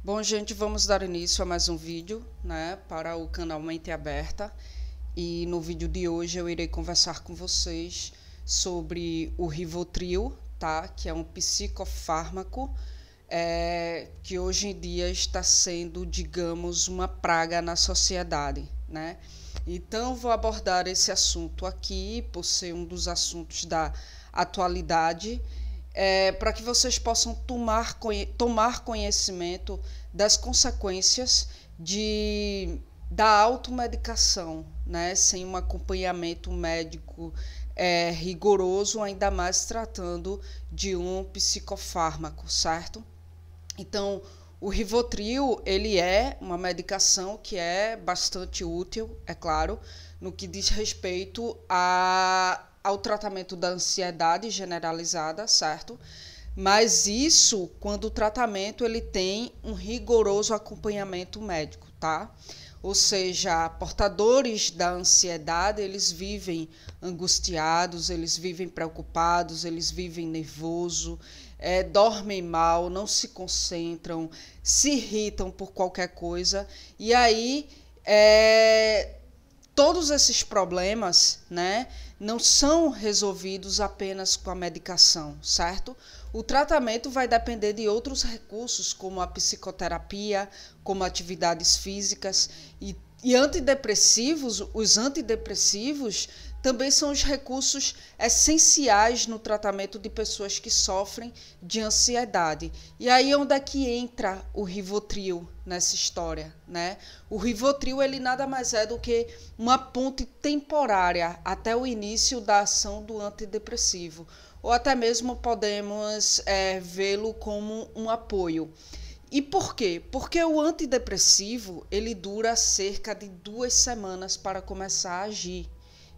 Bom, gente, vamos dar início a mais um vídeo, né, para o canal Mente Aberta. E no vídeo de hoje eu irei conversar com vocês sobre o Rivotril, tá? Que é um psicofármaco que hoje em dia está sendo, digamos, uma praga na sociedade, né? Então, vou abordar esse assunto aqui, por ser um dos assuntos da atualidade, para que vocês possam tomar conhecimento das consequências da automedicação, né, sem um acompanhamento médico rigoroso, ainda mais tratando de um psicofármaco, certo? Então, o Rivotril, ele é uma medicação que é bastante útil, é claro, no que diz respeito ao tratamento da ansiedade generalizada, certo? Mas isso quando o tratamento ele tem um rigoroso acompanhamento médico, tá? Ou seja, portadores da ansiedade, eles vivem angustiados, eles vivem preocupados, eles vivem nervoso, dormem mal, não se concentram, se irritam por qualquer coisa. E aí, todos esses problemas, né, não são resolvidos apenas com a medicação, certo? O tratamento vai depender de outros recursos, como a psicoterapia, como atividades físicas e antidepressivos. Os antidepressivos também são os recursos essenciais no tratamento de pessoas que sofrem de ansiedade. E aí onde é que entra o Rivotril nessa história, né? O Rivotril, ele nada mais é do que uma ponte temporária até o início da ação do antidepressivo, ou até mesmo podemos vê-lo como um apoio. E por quê? Porque o antidepressivo, ele dura cerca de 2 semanas para começar a agir.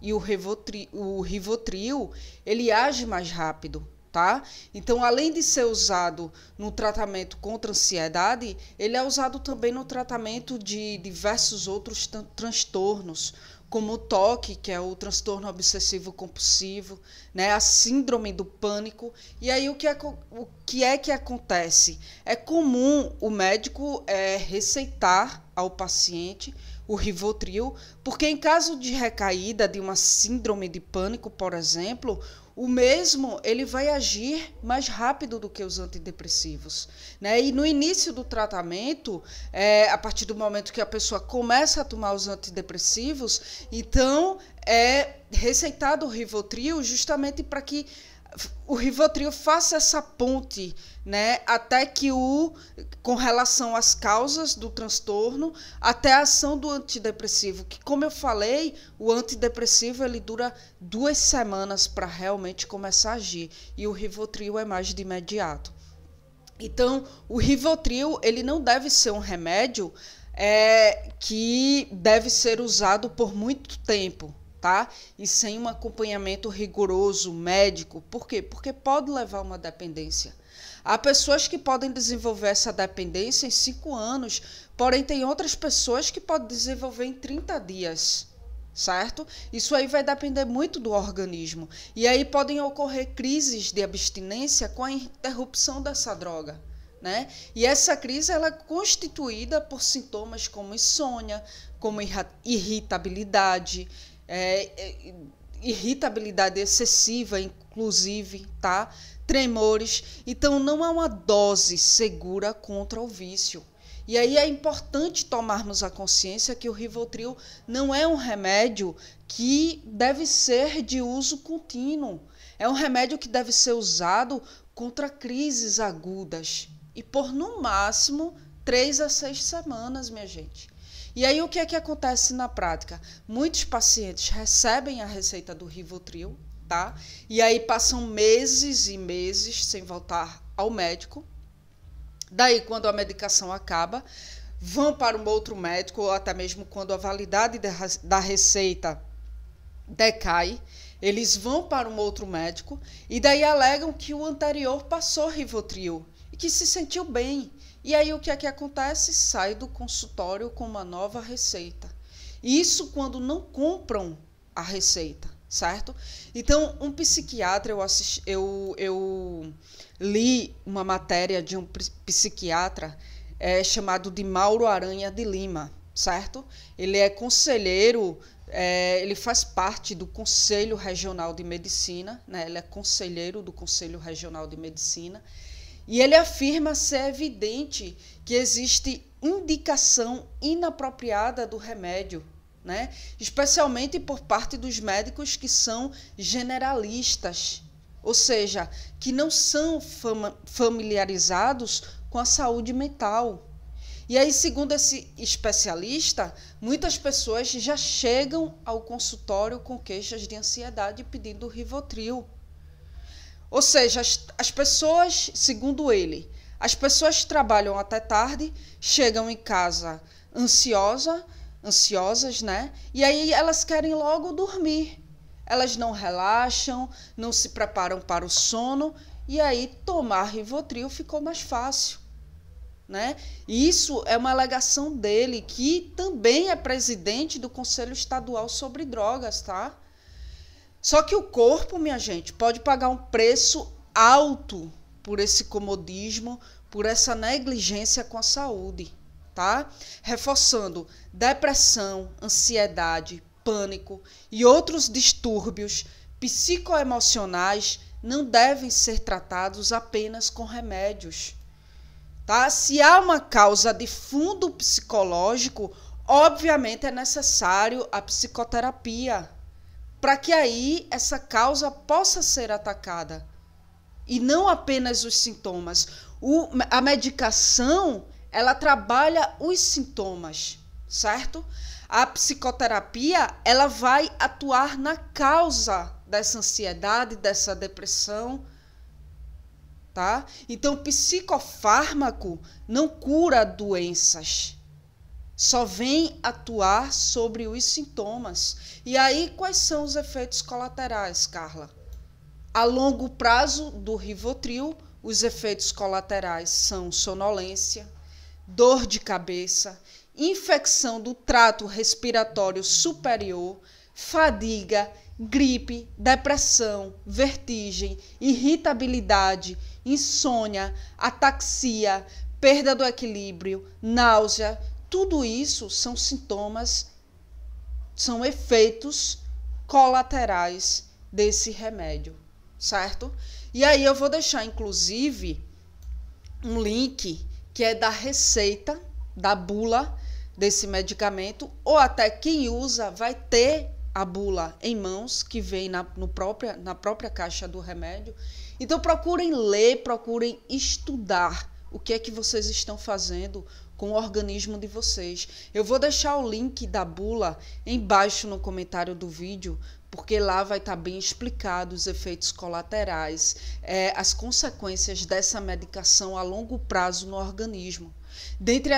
E o Rivotril, ele age mais rápido, tá? Então, além de ser usado no tratamento contra a ansiedade, ele é usado também no tratamento de diversos outros transtornos, como o TOC, que é o transtorno obsessivo compulsivo, né, a síndrome do pânico. E aí o que é que acontece? É comum o médico receitar ao paciente o Rivotril, porque em caso de recaída de uma síndrome de pânico, por exemplo, o mesmo ele vai agir mais rápido do que os antidepressivos, né? E no início do tratamento, a partir do momento que a pessoa começa a tomar os antidepressivos, então é receitado o Rivotril justamente para que o Rivotril faça essa ponte, né, até que com relação às causas do transtorno, até a ação do antidepressivo, que, como eu falei, o antidepressivo ele dura 2 semanas para realmente começar a agir, e o Rivotril é mais de imediato. Então, o Rivotril ele não deve ser um remédio que deve ser usado por muito tempo, tá? E sem um acompanhamento rigoroso médico. Por quê? Porque pode levar a uma dependência. Há pessoas que podem desenvolver essa dependência em 5 anos, porém tem outras pessoas que podem desenvolver em 30 dias, certo? Isso aí vai depender muito do organismo. E aí podem ocorrer crises de abstinência com a interrupção dessa droga, né? E essa crise ela é constituída por sintomas como insônia, como irritabilidade, irritabilidade excessiva, inclusive, tá? Tremores. Então, não há uma dose segura contra o vício. E aí é importante tomarmos a consciência que o Rivotril não é um remédio que deve ser de uso contínuo. É um remédio que deve ser usado contra crises agudas e por, no máximo, 3 a 6 semanas, minha gente. E aí o que é que acontece na prática? Muitos pacientes recebem a receita do Rivotril, tá? E aí passam meses e meses sem voltar ao médico. Daí, quando a medicação acaba, vão para um outro médico, ou até mesmo quando a validade da receita decai, eles vão para um outro médico e daí alegam que o anterior passou Rivotril e que se sentiu bem. E aí o que é que acontece? Sai do consultório com uma nova receita. Isso quando não compram a receita, certo? Então, um psiquiatra, eu li uma matéria de um psiquiatra chamado de Mauro Aranha de Lima, certo? Ele é conselheiro, ele faz parte do Conselho Regional de Medicina, né? Ele é conselheiro do Conselho Regional de Medicina, e ele afirma ser evidente que existe indicação inapropriada do remédio, né? Especialmente por parte dos médicos que são generalistas, ou seja, que não são familiarizados com a saúde mental. E aí, segundo esse especialista, muitas pessoas já chegam ao consultório com queixas de ansiedade pedindo Rivotril. Ou seja, as pessoas, segundo ele, as pessoas trabalham até tarde, chegam em casa ansiosas, né? E aí elas querem logo dormir. Elas não relaxam, não se preparam para o sono, e aí tomar Rivotril ficou mais fácil, né? E isso é uma alegação dele, que também é presidente do Conselho Estadual sobre Drogas, tá? Só que o corpo, minha gente, pode pagar um preço alto por esse comodismo, por essa negligência com a saúde, tá? Reforçando, depressão, ansiedade, pânico e outros distúrbios psicoemocionais não devem ser tratados apenas com remédios, tá? Se há uma causa de fundo psicológico, obviamente é necessário a psicoterapia, para que aí essa causa possa ser atacada. E não apenas os sintomas. A medicação, ela trabalha os sintomas, certo? A psicoterapia, ela vai atuar na causa dessa ansiedade, dessa depressão, tá? Então, o psicofármaco não cura doenças, só vem atuar sobre os sintomas. E aí, quais são os efeitos colaterais, Carla? A longo prazo do Rivotril, os efeitos colaterais são sonolência, dor de cabeça, infecção do trato respiratório superior, fadiga, gripe, depressão, vertigem, irritabilidade, insônia, ataxia, perda do equilíbrio, náusea. Tudo isso são sintomas, são efeitos colaterais desse remédio, certo? E aí eu vou deixar, inclusive, um link que é da receita, da bula desse medicamento, ou até quem usa vai ter a bula em mãos, que vem na própria caixa do remédio. Então procurem ler, procurem estudar o que é que vocês estão fazendo com o organismo de vocês. Eu vou deixar o link da bula embaixo no comentário do vídeo, porque lá vai estar bem explicado os efeitos colaterais, as consequências dessa medicação a longo prazo no organismo. Dentre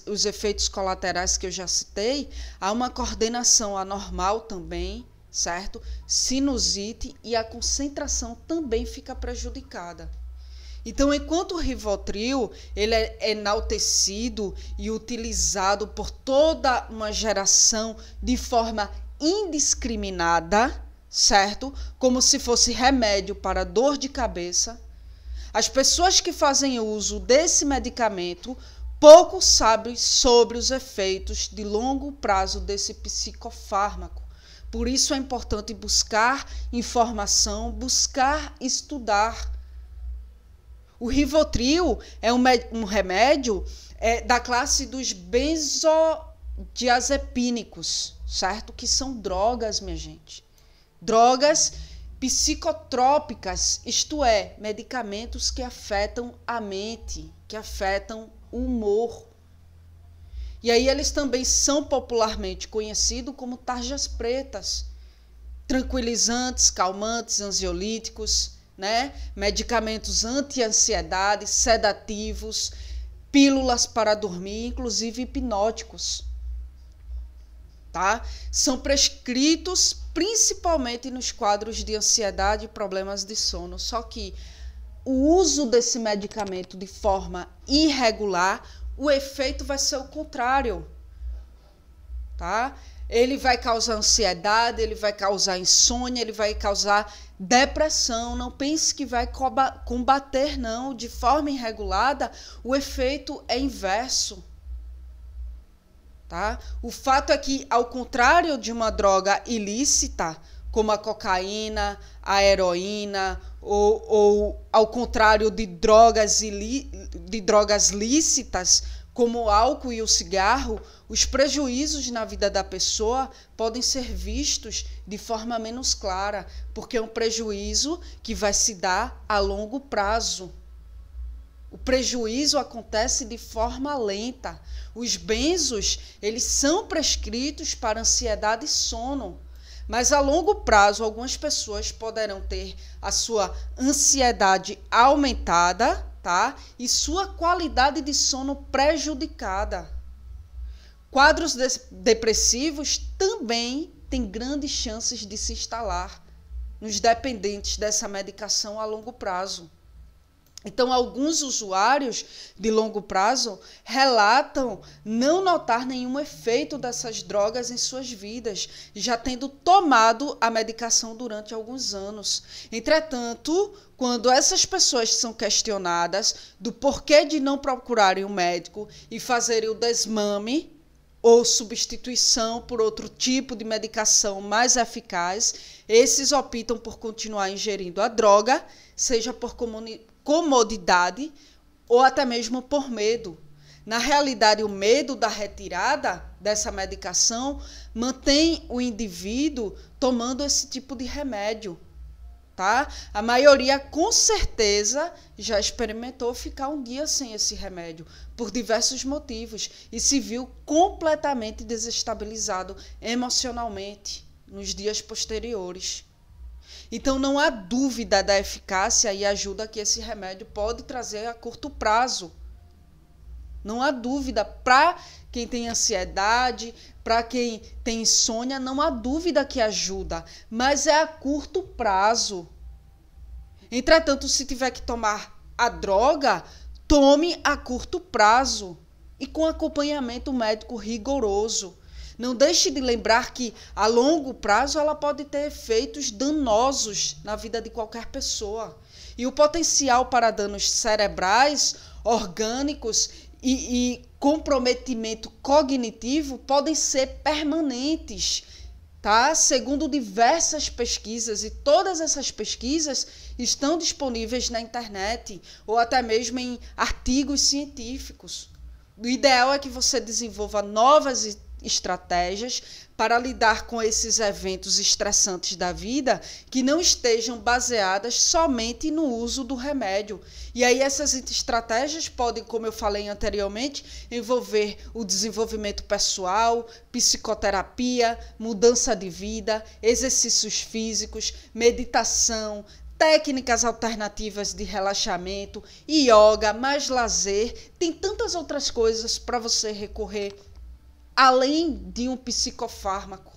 os efeitos colaterais que eu já citei, há uma coordenação anormal também, certo? Sinusite, e a concentração também fica prejudicada. Então, enquanto o Rivotril ele é enaltecido e utilizado por toda uma geração de forma indiscriminada, certo? Como se fosse remédio para dor de cabeça, as pessoas que fazem uso desse medicamento pouco sabem sobre os efeitos de longo prazo desse psicofármaco. Por isso é importante buscar informação, buscar estudar. O Rivotril é um remédio da classe dos benzodiazepínicos, certo? Que são drogas, minha gente. Drogas psicotrópicas, isto é, medicamentos que afetam a mente, que afetam o humor. E aí eles também são popularmente conhecidos como tarjas pretas, tranquilizantes, calmantes, ansiolíticos, né? Medicamentos anti-ansiedade, sedativos, pílulas para dormir, inclusive hipnóticos. Tá? São prescritos principalmente nos quadros de ansiedade e problemas de sono. Só que o uso desse medicamento de forma irregular, o efeito vai ser o contrário. Tá? ele vai causar ansiedade, ele vai causar insônia, ele vai causar depressão. Não pense que vai combater, não. De forma irregulada, o efeito é inverso. Tá? O fato é que, ao contrário de uma droga ilícita, como a cocaína, a heroína, ou ao contrário de drogas lícitas, como o álcool e o cigarro, os prejuízos na vida da pessoa podem ser vistos de forma menos clara, porque é um prejuízo que vai se dar a longo prazo. O prejuízo acontece de forma lenta. Os benzos, eles são prescritos para ansiedade e sono, mas a longo prazo algumas pessoas poderão ter a sua ansiedade aumentada, tá? E sua qualidade de sono prejudicada. Quadros depressivos também têm grandes chances de se instalar nos dependentes dessa medicação a longo prazo. Então, alguns usuários de longo prazo relatam não notar nenhum efeito dessas drogas em suas vidas, já tendo tomado a medicação durante alguns anos. Entretanto, quando essas pessoas são questionadas do porquê de não procurarem um médico e fazerem o desmame ou substituição por outro tipo de medicação mais eficaz, esses optam por continuar ingerindo a droga, seja por comodidade ou até mesmo por medo. Na realidade, o medo da retirada dessa medicação mantém o indivíduo tomando esse tipo de remédio. Tá? A maioria, com certeza, já experimentou ficar um dia sem esse remédio, por diversos motivos, e se viu completamente desestabilizado emocionalmente nos dias posteriores. Então, não há dúvida da eficácia e ajuda que esse remédio pode trazer a curto prazo. Não há dúvida. Para quem tem ansiedade, para quem tem insônia, não há dúvida que ajuda, mas é a curto prazo. Entretanto, se tiver que tomar a droga, tome a curto prazo e com acompanhamento médico rigoroso. Não deixe de lembrar que, a longo prazo, ela pode ter efeitos danosos na vida de qualquer pessoa. E o potencial para danos cerebrais, orgânicos e comprometimento cognitivo podem ser permanentes, tá? Segundo diversas pesquisas, e todas essas pesquisas estão disponíveis na internet ou até mesmo em artigos científicos. O ideal é que você desenvolva novas estratégias para lidar com esses eventos estressantes da vida que não estejam baseadas somente no uso do remédio. E aí essas estratégias podem, como eu falei anteriormente, envolver o desenvolvimento pessoal, psicoterapia, mudança de vida, exercícios físicos, meditação, técnicas alternativas de relaxamento, yoga, mais lazer. Tem tantas outras coisas para você recorrer além de um psicofármaco,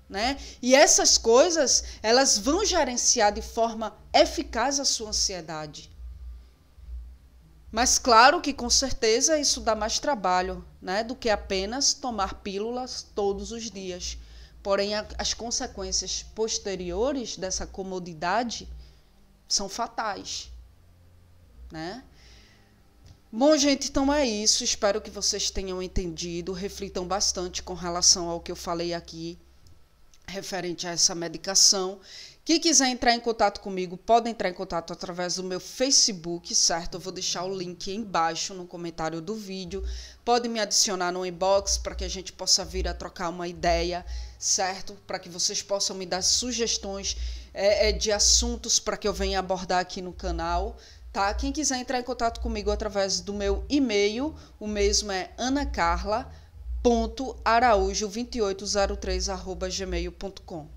né? E essas coisas, elas vão gerenciar de forma eficaz a sua ansiedade. Mas claro que com certeza isso dá mais trabalho, né, do que apenas tomar pílulas todos os dias. Porém, as consequências posteriores dessa comodidade são fatais, né? Bom, gente, então é isso. Espero que vocês tenham entendido, reflitam bastante com relação ao que eu falei aqui, referente a essa medicação. Quem quiser entrar em contato comigo, pode entrar em contato através do meu Facebook, certo? Eu vou deixar o link aí embaixo no comentário do vídeo. Pode me adicionar no inbox para que a gente possa vir a trocar uma ideia, certo? Para que vocês possam me dar sugestões de assuntos para que eu venha abordar aqui no canal. Tá? Quem quiser entrar em contato comigo através do meu e-mail, o mesmo é anacarla.araújo2803@gmail.com.